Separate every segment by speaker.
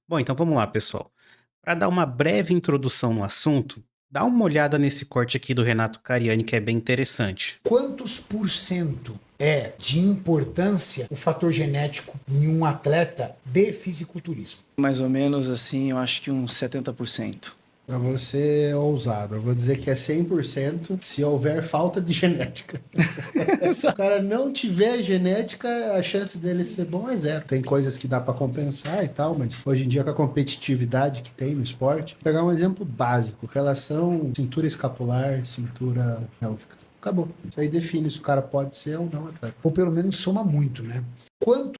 Speaker 1: Bom, então vamos lá, pessoal. Para dar uma breve introdução no assunto, dá uma olhada nesse corte aqui do Renato Cariani que é bem interessante.
Speaker 2: Quantos por cento é de importância o fator genético em um atleta de fisiculturismo?
Speaker 3: Mais ou menos assim, eu acho que uns 70%.
Speaker 4: Eu vou ser ousado, eu vou dizer que é 100% se houver falta de genética. Se o cara não tiver genética, a chance dele ser bom é zero. Tem coisas que dá pra compensar e tal, mas hoje em dia com a competitividade que tem no esporte, vou pegar um exemplo básico, relação cintura escapular, cintura pélvica. Acabou. Isso aí define se o cara pode ser ou não atleta.
Speaker 2: Ou pelo menos soma muito, né? Quanto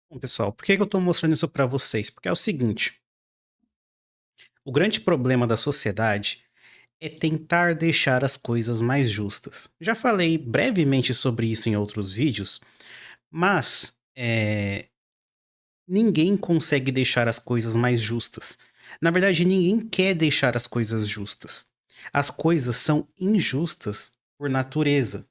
Speaker 1: Bom, pessoal, por que eu estou mostrando isso para vocês? Porque é o seguinte: o grande problema da sociedade é tentar deixar as coisas mais justas. Já falei brevemente sobre isso em outros vídeos, mas ninguém consegue deixar as coisas mais justas. Na verdade, ninguém quer deixar as coisas justas. As coisas são injustas por natureza,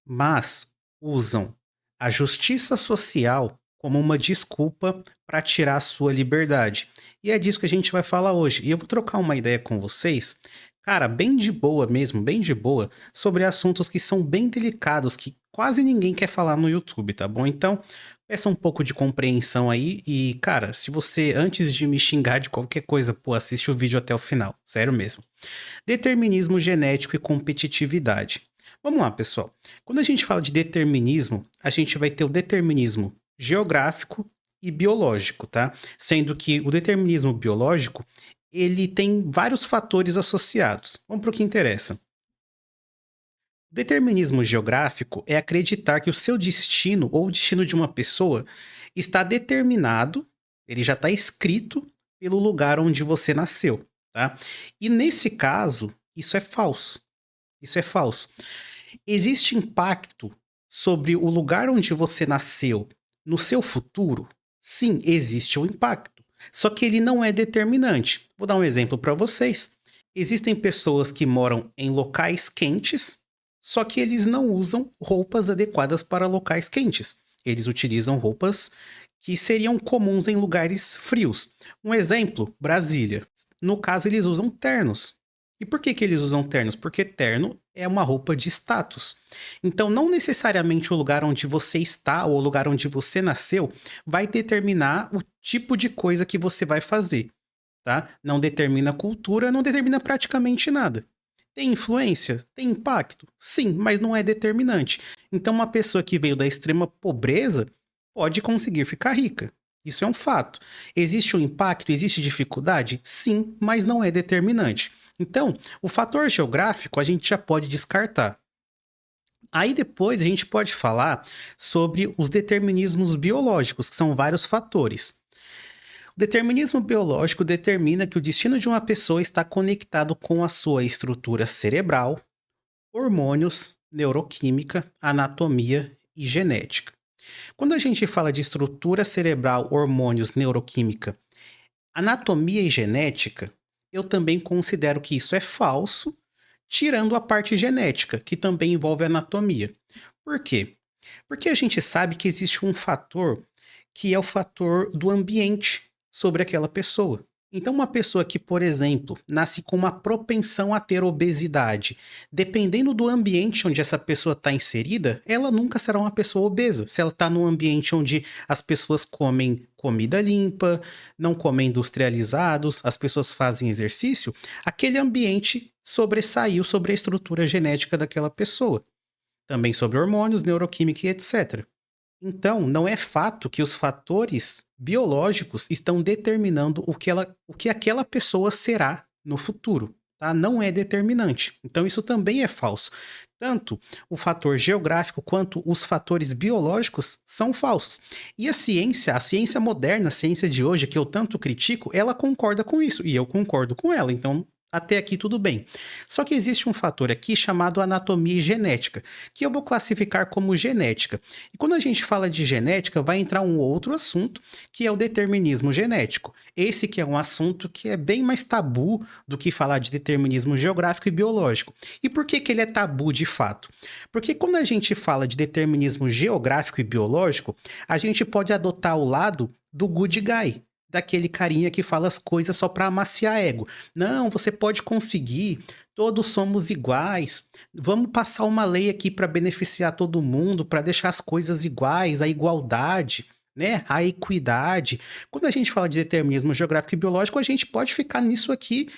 Speaker 1: mas usam a justiça social como uma desculpa para tirar a sua liberdade. E é disso que a gente vai falar hoje. E eu vou trocar uma ideia com vocês, cara, bem de boa mesmo, bem de boa, sobre assuntos que são bem delicados, que quase ninguém quer falar no YouTube, tá bom? Então, peça um pouco de compreensão aí e, cara, se você, antes de me xingar de qualquer coisa, pô, assiste o vídeo até o final, sério mesmo. Determinismo genético e competitividade. Vamos lá, pessoal. Quando a gente fala de determinismo, a gente vai ter o determinismo geográfico e biológico, tá? Sendo que o determinismo biológico, ele tem vários fatores associados. Vamos para o que interessa. O determinismo geográfico é acreditar que o seu destino ou o destino de uma pessoa está determinado, ele já está escrito pelo lugar onde você nasceu, tá? E nesse caso, isso é falso. Isso é falso. Existe impacto sobre o lugar onde você nasceu no seu futuro? Sim, existe o impacto. Só que ele não é determinante. Vou dar um exemplo para vocês. Existem pessoas que moram em locais quentes, só que eles não usam roupas adequadas para locais quentes. Eles utilizam roupas que seriam comuns em lugares frios. Um exemplo, Brasília. No caso, eles usam ternos. E por que eles usam ternos? Porque terno é uma roupa de status. Então, não necessariamente o lugar onde você está ou o lugar onde você nasceu vai determinar o tipo de coisa que você vai fazer, tá? Não determina a cultura, não determina praticamente nada. Tem influência? Tem impacto? Sim, mas não é determinante. Então, uma pessoa que veio da extrema pobreza pode conseguir ficar rica. Isso é um fato. Existe um impacto? Existe dificuldade? Sim, mas não é determinante. Então, o fator geográfico a gente já pode descartar. Aí depois a gente pode falar sobre os determinismos biológicos, que são vários fatores. O determinismo biológico determina que o destino de uma pessoa está conectado com a sua estrutura cerebral, hormônios, neuroquímica, anatomia e genética. Quando a gente fala de estrutura cerebral, hormônios, neuroquímica, anatomia e genética, eu também considero que isso é falso, tirando a parte genética, que também envolve anatomia. Por quê? Porque a gente sabe que existe um fator que é o fator do ambiente sobre aquela pessoa. Então, uma pessoa que, por exemplo, nasce com uma propensão a ter obesidade, dependendo do ambiente onde essa pessoa está inserida, ela nunca será uma pessoa obesa. Se ela está num ambiente onde as pessoas comem comida limpa, não comem industrializados, as pessoas fazem exercício, aquele ambiente sobressaiu sobre a estrutura genética daquela pessoa. Também sobre hormônios, neuroquímica e etc. Então, não é fato que os fatores biológicos estão determinando o que aquela pessoa será no futuro, tá? Não é determinante. Então, isso também é falso. Tanto o fator geográfico quanto os fatores biológicos são falsos. E a ciência moderna, a ciência de hoje, que eu tanto critico, ela concorda com isso. E eu concordo com ela. Então, até aqui tudo bem. Só que existe um fator aqui chamado anatomia e genética, que eu vou classificar como genética. E quando a gente fala de genética, vai entrar um outro assunto, que é o determinismo genético. Esse que é um assunto que é bem mais tabu do que falar de determinismo geográfico e biológico. E por que que ele é tabu de fato? Porque quando a gente fala de determinismo geográfico e biológico, a gente pode adotar o lado do good guy. daquele carinha que fala as coisas só para amaciar ego. Não, você pode conseguir, todos somos iguais. Vamos passar uma lei aqui para beneficiar todo mundo, para deixar as coisas iguais, a igualdade, né? A equidade. Quando a gente fala de determinismo geográfico e biológico, a gente pode ficar nisso aqui,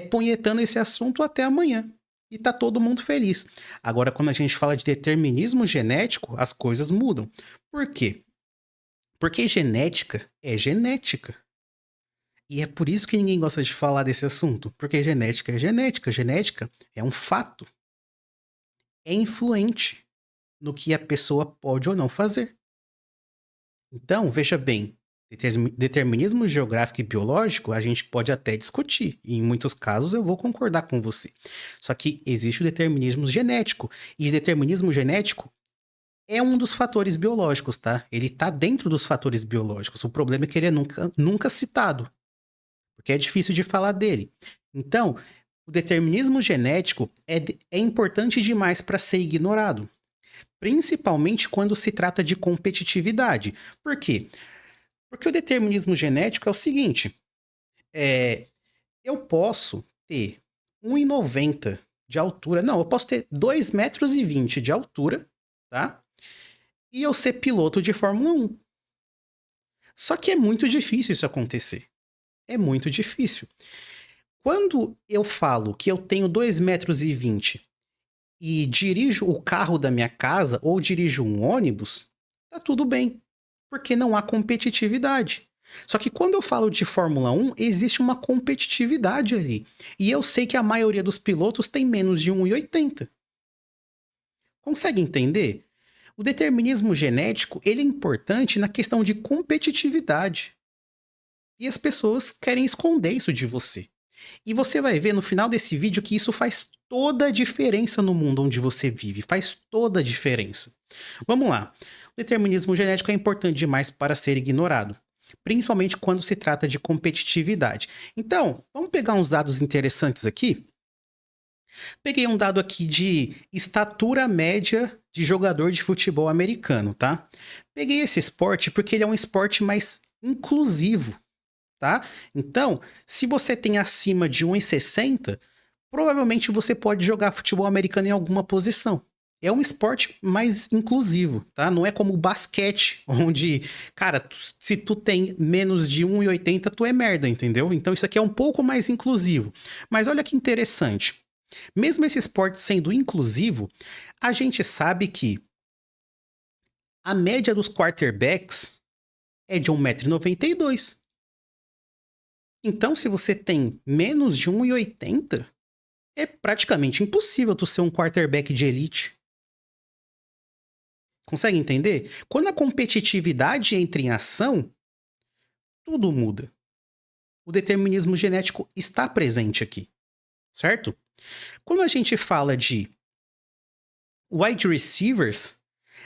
Speaker 1: punhetando esse assunto até amanhã. E tá todo mundo feliz. Agora, quando a gente fala de determinismo genético, as coisas mudam. Por quê? Porque genética é genética. E é por isso que ninguém gosta de falar desse assunto. Porque genética é genética. Genética é um fato. É influente no que a pessoa pode ou não fazer. Então, veja bem, determinismo geográfico e biológico a gente pode até discutir. E em muitos casos eu vou concordar com você. Só que existe o determinismo genético. E determinismo genético é um dos fatores biológicos, tá? Ele tá dentro dos fatores biológicos. O problema é que ele é nunca citado. Porque é difícil de falar dele. Então, o determinismo genético é importante demais para ser ignorado. Principalmente quando se trata de competitividade. Por quê? Porque o determinismo genético é o seguinte. Eu posso ter 1,90 de altura. Não, eu posso ter 2,20 metros de altura, tá? E eu ser piloto de Fórmula 1. Só que é muito difícil isso acontecer. É muito difícil. Quando eu falo que eu tenho 2,20 metros e dirijo o carro da minha casa ou dirijo um ônibus, tá tudo bem. Porque não há competitividade. Só que quando eu falo de Fórmula 1, existe uma competitividade ali. E eu sei que a maioria dos pilotos tem menos de 1,80. Consegue entender? O determinismo genético, ele é importante na questão de competitividade. E as pessoas querem esconder isso de você. E você vai ver no final desse vídeo que isso faz toda a diferença no mundo onde você vive. Faz toda a diferença. Vamos lá. O determinismo genético é importante demais para ser ignorado. Principalmente quando se trata de competitividade. Então, vamos pegar uns dados interessantes aqui. Peguei um dado aqui de estatura média de jogador de futebol americano, tá? Peguei esse esporte porque ele é um esporte mais inclusivo, tá? Então, se você tem acima de 1,60, provavelmente você pode jogar futebol americano em alguma posição. É um esporte mais inclusivo, tá? Não é como o basquete, onde, cara, se tu tem menos de 1,80, tu é merda, entendeu? Então isso aqui é um pouco mais inclusivo. Mas olha que interessante. Mesmo esse esporte sendo inclusivo, a gente sabe que a média dos quarterbacks é de 1,92 m. Então, se você tem menos de 1,80, é praticamente impossível tu ser um quarterback de elite. Consegue entender? Quando a competitividade entra em ação, tudo muda. O determinismo genético está presente aqui, certo? Quando a gente fala de wide receivers,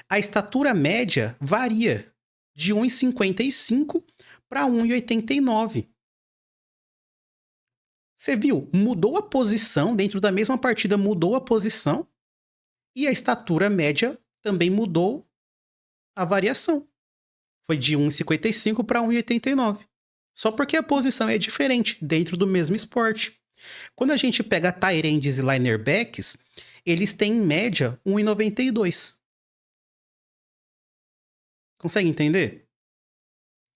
Speaker 1: a estatura média varia de 1,55 para 1,89. Você viu? Mudou a posição, dentro da mesma partida mudou a posição e a estatura média também mudou a variação. Foi de 1,55 para 1,89. Só porque a posição é diferente dentro do mesmo esporte. Quando a gente pega tight ends e linebackers, eles têm em média 1,92. Consegue entender?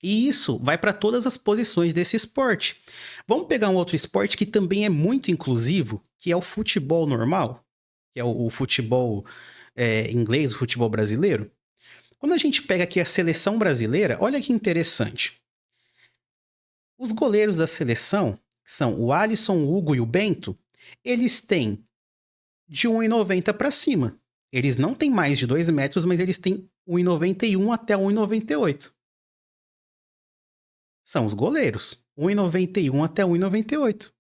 Speaker 1: E isso vai para todas as posições desse esporte. Vamos pegar um outro esporte que também é muito inclusivo, que é o futebol normal, que é o futebol inglês, o futebol brasileiro. Quando a gente pega aqui a seleção brasileira, olha que interessante. Os goleiros da seleção, que são o Alisson, o Hugo e o Bento, eles têm de 1,90 para cima. Eles não têm mais de 2 metros, mas eles têm 1,91 até 1,98. São os goleiros, 1,91 até 1,98.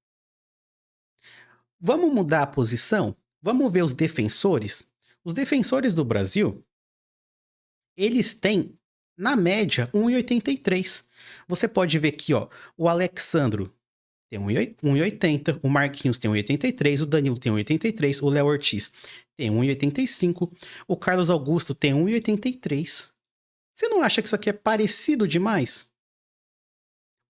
Speaker 1: Vamos mudar a posição? Vamos ver os defensores? Os defensores do Brasil, eles têm, na média, 1,83. Você pode ver aqui, ó, o Alexandro tem 1,80, o Marquinhos tem 1,83, o Danilo tem 1,83, o Léo Ortiz tem 1,85, o Carlos Augusto tem 1,83. Você não acha que isso aqui é parecido demais?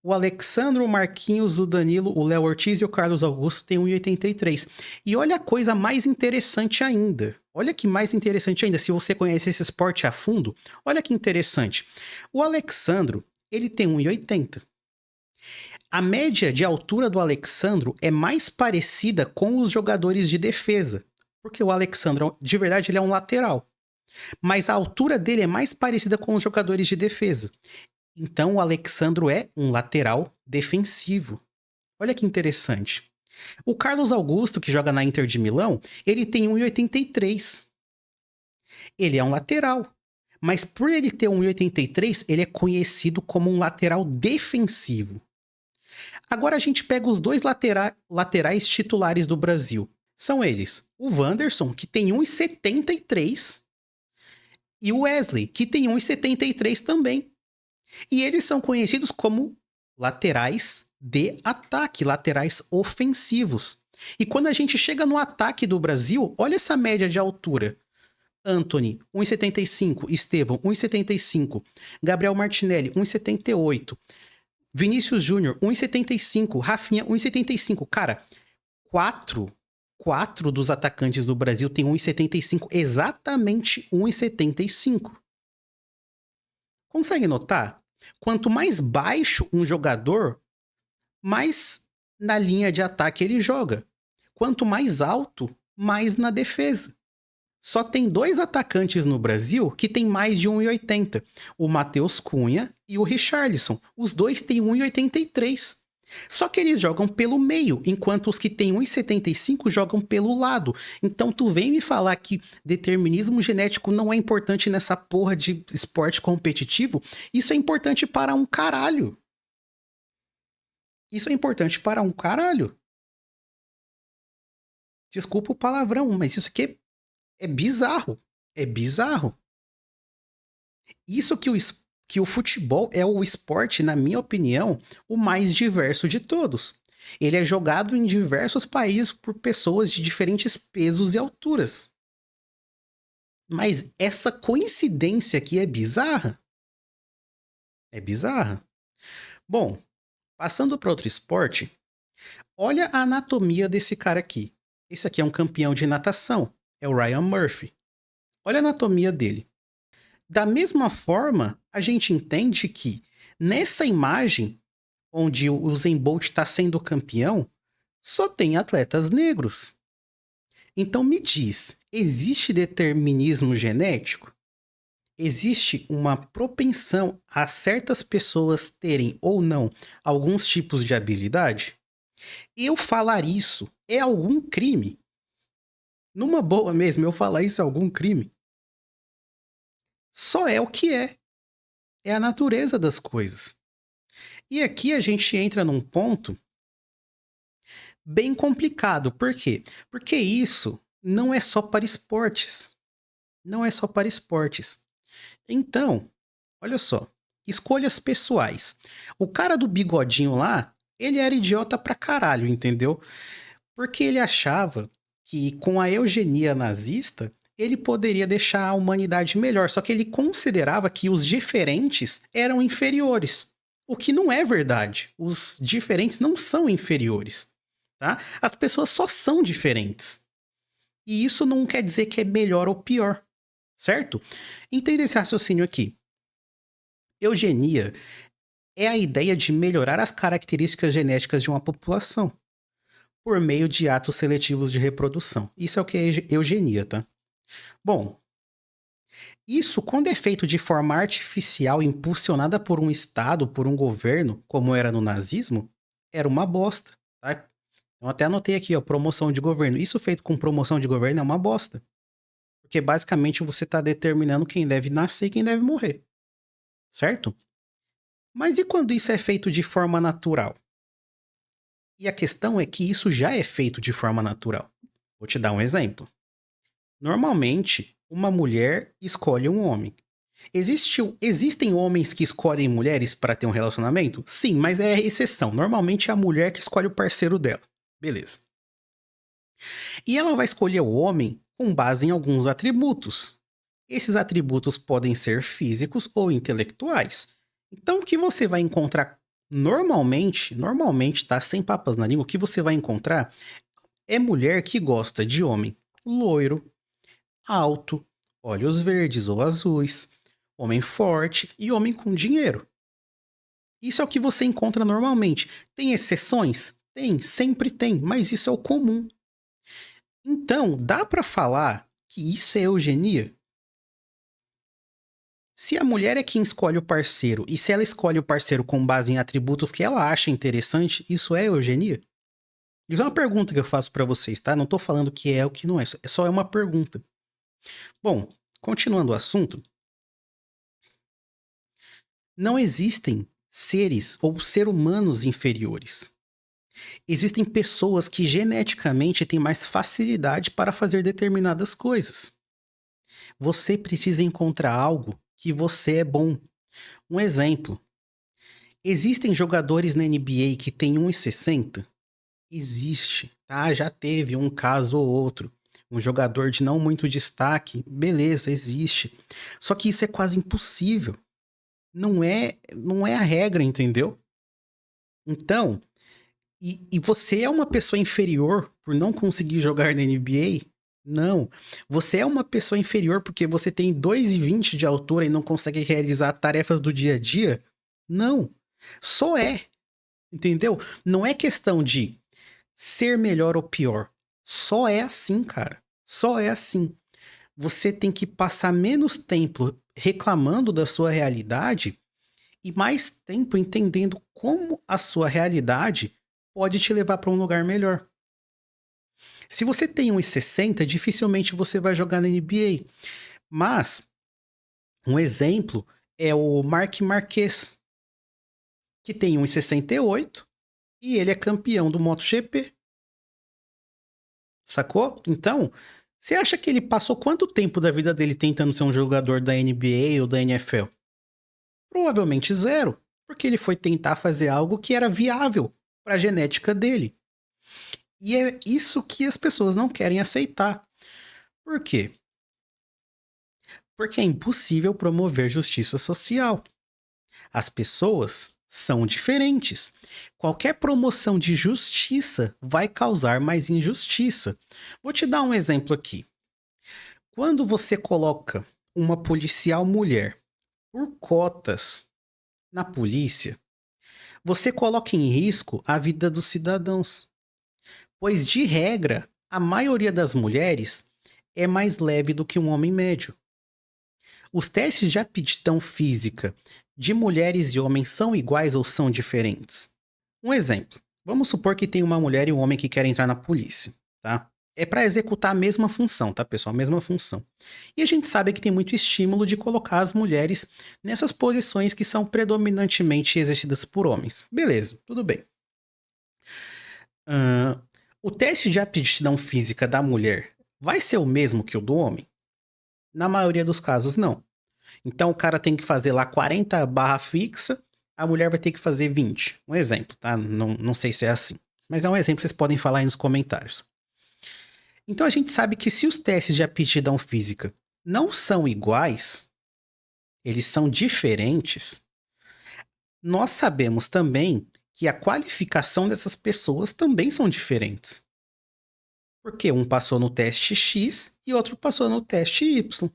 Speaker 1: O Alexandro, o Marquinhos, o Danilo, o Léo Ortiz e o Carlos Augusto têm 1,83. E olha a coisa mais interessante ainda. Olha que mais interessante ainda, se você conhece esse esporte a fundo, olha que interessante. O Alexandro, ele tem 1,80. A média de altura do Alexandro é mais parecida com os jogadores de defesa, porque o Alexandro, de verdade, ele é um lateral. Mas a altura dele é mais parecida com os jogadores de defesa. Então, o Alexandro é um lateral defensivo. Olha que interessante. O Carlos Augusto, que joga na Inter de Milão, ele tem 1,83. Ele é um lateral. Mas por ele ter 1,83, ele é conhecido como um lateral defensivo. Agora a gente pega os dois laterais titulares do Brasil. São eles, o Wanderson, que tem 1,73, e o Wesley, que tem 1,73 também. E eles são conhecidos como laterais de ataque, laterais ofensivos. E quando a gente chega no ataque do Brasil, olha essa média de altura. Antony, 1,75. Estevão, 1,75. Gabriel Martinelli, 1,78. Vinícius Júnior, 1,75. Rafinha, 1,75. Cara, quatro dos atacantes do Brasil têm 1,75. Exatamente 1,75. Consegue notar? Quanto mais baixo um jogador, mais na linha de ataque ele joga. Quanto mais alto, mais na defesa. Só tem 2 atacantes no Brasil que tem mais de 1,80. O Matheus Cunha e o Richarlison. Os dois têm 1,83. Só que eles jogam pelo meio, enquanto os que têm 1,75 jogam pelo lado. Então tu vem me falar que determinismo genético não é importante nessa porra de esporte competitivo? Isso é importante para um caralho. Isso é importante para um caralho. Desculpa o palavrão, mas isso aqui é bizarro. É bizarro. Isso que o futebol é o esporte, na minha opinião, o mais diverso de todos. Ele é jogado em diversos países por pessoas de diferentes pesos e alturas. Mas essa coincidência aqui é bizarra. É bizarra. Bom, passando para outro esporte, olha a anatomia desse cara aqui. Esse aqui é um campeão de natação. É o Ryan Murphy. Olha a anatomia dele. Da mesma forma, a gente entende que nessa imagem, onde o Usain Bolt está sendo campeão, só tem atletas negros. Então me diz, existe determinismo genético? Existe uma propensão a certas pessoas terem ou não alguns tipos de habilidade? Eu falar isso é algum crime? Numa boa mesmo, eu falar isso é algum crime? Só é o que é. É a natureza das coisas. E aqui a gente entra num ponto bem complicado. Por quê? Porque isso não é só para esportes. Não é só para esportes. Então, olha só. Escolhas pessoais. O cara do bigodinho lá, ele era idiota pra caralho, entendeu? Porque ele achava que com a eugenia nazista ele poderia deixar a humanidade melhor, só que ele considerava que os diferentes eram inferiores, o que não é verdade. Os diferentes não são inferiores, tá? As pessoas só são diferentes. E isso não quer dizer que é melhor ou pior, certo? Entenda esse raciocínio aqui. Eugenia é a ideia de melhorar as características genéticas de uma população por meio de atos seletivos de reprodução. Isso é o que é eugenia, tá? Bom, isso quando é feito de forma artificial, impulsionada por um Estado, por um governo, como era no nazismo, era uma bosta, tá? Eu até anotei aqui, ó, promoção de governo. Isso feito com promoção de governo é uma bosta. Porque basicamente você está determinando quem deve nascer e quem deve morrer. Certo? Mas e quando isso é feito de forma natural? E a questão é que isso já é feito de forma natural. Vou te dar um exemplo. Normalmente, uma mulher escolhe um homem. Existem homens que escolhem mulheres para ter um relacionamento? Sim, mas é exceção. Normalmente é a mulher que escolhe o parceiro dela. Beleza. E ela vai escolher o homem com base em alguns atributos. Esses atributos podem ser físicos ou intelectuais. Então, o que você vai encontrar Normalmente, tá? Sem papas na língua, o que você vai encontrar é mulher que gosta de homem loiro, alto, olhos verdes ou azuis, homem forte e homem com dinheiro. Isso é o que você encontra normalmente. Tem exceções? Tem, sempre tem, mas isso é o comum. Então, dá pra falar que isso é eugenia? Se a mulher é quem escolhe o parceiro, e se ela escolhe o parceiro com base em atributos que ela acha interessante, isso é eugenia? Isso é uma pergunta que eu faço pra vocês, tá? Não tô falando que é ou que não é, é só uma pergunta. Bom, continuando o assunto, não existem seres ou humanos inferiores. Existem pessoas que geneticamente têm mais facilidade para fazer determinadas coisas. Você precisa encontrar algo que você é bom. Um exemplo: existem jogadores na NBA que têm 1,60? Existe, tá? Já teve um caso ou outro. Um jogador de não muito destaque, beleza, existe. Só que isso é quase impossível. Não é a regra, entendeu? Então, e você é uma pessoa inferior por não conseguir jogar na NBA? Não. Você é uma pessoa inferior porque você tem 2,20 de altura e não consegue realizar tarefas do dia a dia? Não. Só é. Entendeu? Não é questão de ser melhor ou pior. Só é assim, cara. Só é assim. Você tem que passar menos tempo reclamando da sua realidade e mais tempo entendendo como a sua realidade pode te levar para um lugar melhor. Se você tem 1,60, dificilmente você vai jogar na NBA. Mas um exemplo é o Marc Marquez, que tem 1,68 e ele é campeão do MotoGP. Sacou? Então, você acha que ele passou quanto tempo da vida dele tentando ser um jogador da NBA ou da NFL? Provavelmente zero, porque ele foi tentar fazer algo que era viável para a genética dele. E é isso que as pessoas não querem aceitar. Por quê? Porque é impossível promover justiça social. As pessoas são diferentes. Qualquer promoção de justiça vai causar mais injustiça. Vou te dar um exemplo aqui. Quando você coloca uma policial mulher por cotas na polícia, você coloca em risco a vida dos cidadãos. Pois, de regra, a maioria das mulheres é mais leve do que um homem médio. Os testes de aptidão física de mulheres e homens são iguais ou são diferentes? Um exemplo. Vamos supor que tem uma mulher e um homem que querem entrar na polícia, tá? É para executar a mesma função, tá, pessoal? A mesma função. E a gente sabe que tem muito estímulo de colocar as mulheres nessas posições que são predominantemente exercidas por homens. Beleza, tudo bem. O teste de aptidão física da mulher vai ser o mesmo que o do homem? Na maioria dos casos, não. Então o cara tem que fazer lá 40 barra fixa, a mulher vai ter que fazer 20. Um exemplo, tá? Não sei se é assim. Mas é um exemplo que vocês podem falar aí nos comentários. Então a gente sabe que se os testes de aptidão física não são iguais, eles são diferentes, nós sabemos também que a qualificação dessas pessoas também são diferentes. Porque um passou no teste X e outro passou no teste Y.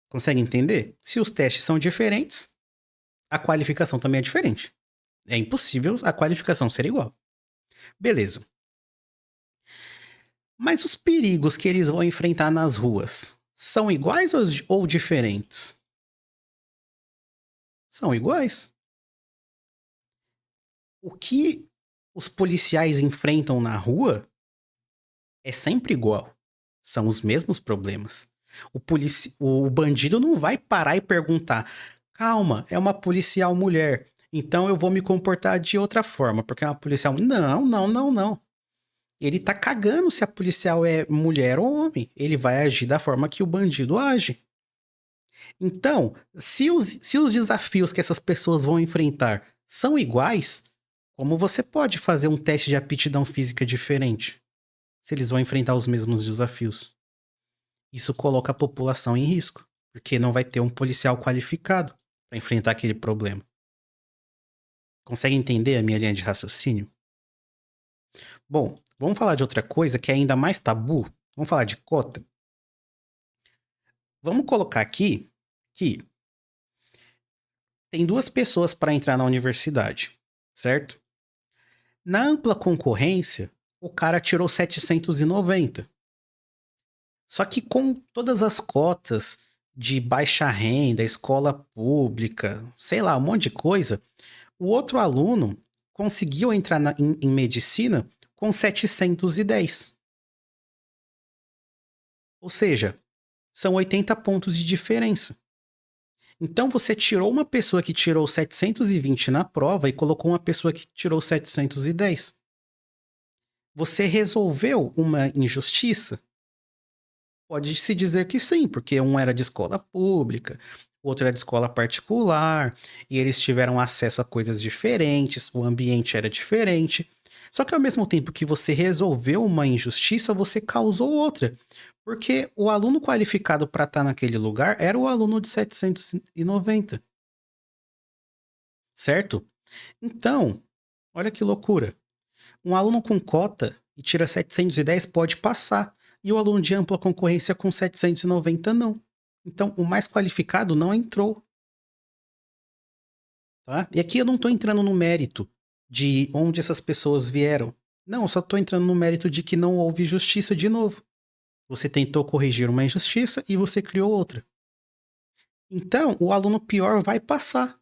Speaker 1: Consegue entender? Se os testes são diferentes, a qualificação também é diferente. É impossível a qualificação ser igual. Beleza. Mas os perigos que eles vão enfrentar nas ruas são iguais ou diferentes? São iguais. O que os policiais enfrentam na rua é sempre igual. São os mesmos problemas. O bandido não vai parar e perguntar: calma, é uma policial mulher, então eu vou me comportar de outra forma, porque é uma policial. Não, não, não, não. Ele tá cagando se a policial é mulher ou homem. Ele vai agir da forma que o bandido age. Então, se os desafios que essas pessoas vão enfrentar são iguais, como você pode fazer um teste de aptidão física diferente? Se eles vão enfrentar os mesmos desafios. Isso coloca a população em risco, porque não vai ter um policial qualificado para enfrentar aquele problema. Consegue entender a minha linha de raciocínio? Bom, vamos falar de outra coisa que é ainda mais tabu. Vamos falar de cota. Vamos colocar aqui que tem 2 pessoas para entrar na universidade, certo? Na ampla concorrência, o cara tirou 790. Só que com todas as cotas de baixa renda, escola pública, sei lá, um monte de coisa, o outro aluno conseguiu entrar em medicina com 710. Ou seja, são 80 pontos de diferença. Então você tirou uma pessoa que tirou 720 na prova e colocou uma pessoa que tirou 710. Você resolveu uma injustiça? Pode-se dizer que sim, porque um era de escola pública, o outro era de escola particular, e eles tiveram acesso a coisas diferentes, o ambiente era diferente. Só que ao mesmo tempo que você resolveu uma injustiça, você causou outra. Porque o aluno qualificado para estar naquele lugar era o aluno de 790, certo? Então, olha que loucura. Um aluno com cota e tira 710 pode passar, e o aluno de ampla concorrência com 790 não. Então, o mais qualificado não entrou, tá? E aqui eu não estou entrando no mérito de onde essas pessoas vieram. Não, eu só estou entrando no mérito de que não houve justiça de novo. Você tentou corrigir uma injustiça e você criou outra. Então, o aluno pior vai passar.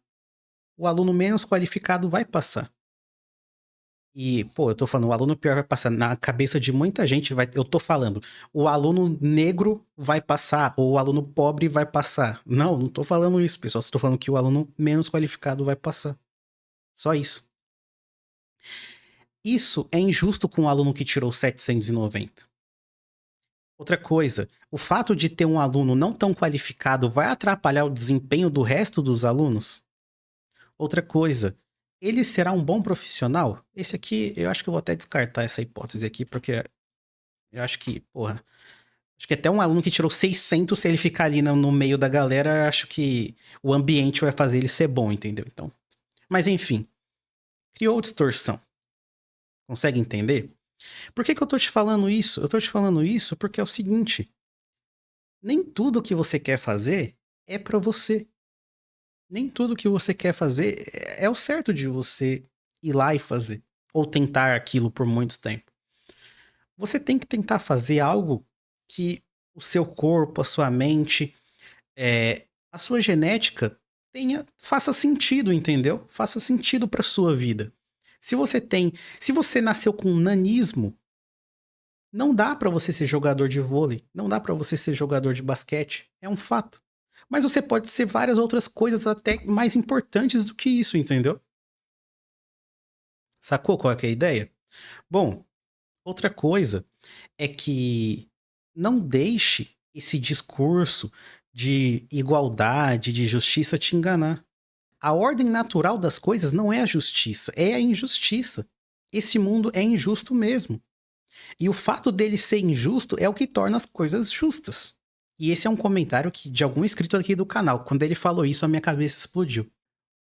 Speaker 1: O aluno menos qualificado vai passar. E, pô, eu tô falando, o aluno pior vai passar. Na cabeça de muita gente, eu tô falando, o aluno negro vai passar, ou o aluno pobre vai passar. Não, não tô falando isso, pessoal. Só tô falando que o aluno menos qualificado vai passar. Só isso. Isso é injusto com o aluno que tirou 790. Outra coisa, o fato de ter um aluno não tão qualificado vai atrapalhar o desempenho do resto dos alunos? Outra coisa, ele será um bom profissional? Esse aqui, eu acho que eu vou até descartar essa hipótese aqui, porque eu acho que, porra, acho que até um aluno que tirou 600, se ele ficar ali no meio da galera, eu acho que o ambiente vai fazer ele ser bom, entendeu? Então, mas enfim, criou distorção. Consegue entender? Por que eu tô te falando isso? Eu tô te falando isso porque é o seguinte, nem tudo que você quer fazer é pra você. Nem tudo que você quer fazer é o certo de você ir lá e fazer. Ou tentar aquilo por muito tempo. Você tem que tentar fazer algo que o seu corpo, a sua mente, a sua genética faça sentido, entendeu? Faça sentido pra sua vida. Se você nasceu com nanismo, não dá pra você ser jogador de vôlei, não dá pra você ser jogador de basquete, é um fato. Mas você pode ser várias outras coisas até mais importantes do que isso, entendeu? Sacou qual é que é a ideia? Bom, outra coisa é que não deixe esse discurso de igualdade, de justiça te enganar. A ordem natural das coisas não é a justiça, é a injustiça. Esse mundo é injusto mesmo. E o fato dele ser injusto é o que torna as coisas justas. E esse é um comentário de algum inscrito aqui do canal. Quando ele falou isso, a minha cabeça explodiu.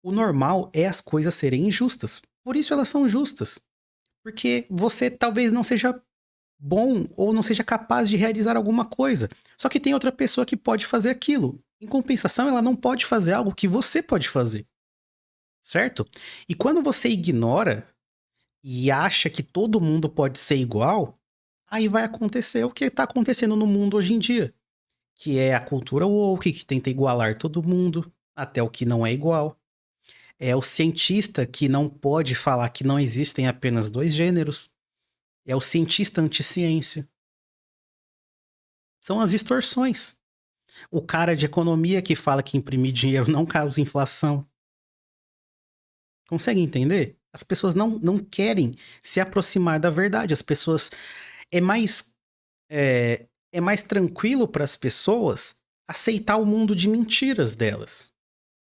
Speaker 1: O normal é as coisas serem injustas. Por isso elas são justas. Porque você talvez não seja bom ou não seja capaz de realizar alguma coisa. Só que tem outra pessoa que pode fazer aquilo. Em compensação, ela não pode fazer algo que você pode fazer. Certo? E quando você ignora e acha que todo mundo pode ser igual, aí vai acontecer o que está acontecendo no mundo hoje em dia. Que é a cultura woke, que tenta igualar todo mundo, até o que não é igual. É o cientista que não pode falar que não existem apenas 2 gêneros. É o cientista anti-ciência. São as distorções. O cara de economia que fala que imprimir dinheiro não causa inflação. Consegue entender? As pessoas não querem se aproximar da verdade. As pessoas... É mais tranquilo para as pessoas aceitar o mundo de mentiras delas.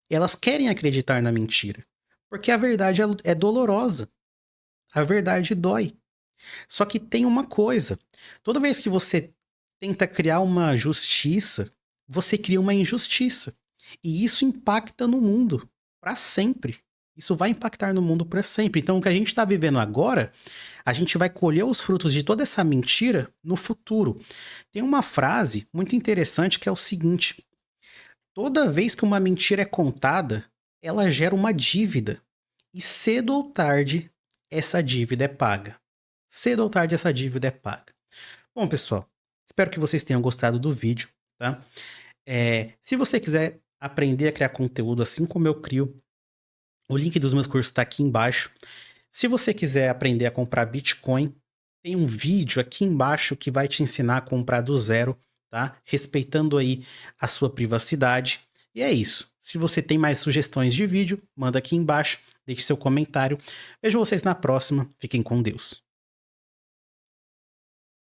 Speaker 1: Elas querem acreditar na mentira. Porque a verdade é dolorosa. A verdade dói. Só que tem uma coisa. Toda vez que você tenta criar uma justiça, você cria uma injustiça. E isso impacta no mundo. Para sempre. isso vai impactar no mundo para sempre. Então, o que a gente está vivendo agora, a gente vai colher os frutos de toda essa mentira no futuro. Tem uma frase muito interessante que é o seguinte: toda vez que uma mentira é contada, ela gera uma dívida. E cedo ou tarde, essa dívida é paga. Cedo ou tarde, essa dívida é paga. Bom, pessoal, espero que vocês tenham gostado do vídeo, tá? Se você quiser aprender a criar conteúdo assim como eu crio, o link dos meus cursos está aqui embaixo. Se você quiser aprender a comprar Bitcoin, tem um vídeo aqui embaixo que vai te ensinar a comprar do zero, tá? Respeitando aí a sua privacidade. E é isso. Se você tem mais sugestões de vídeo, manda aqui embaixo, deixe seu comentário. Vejo vocês na próxima. Fiquem com Deus.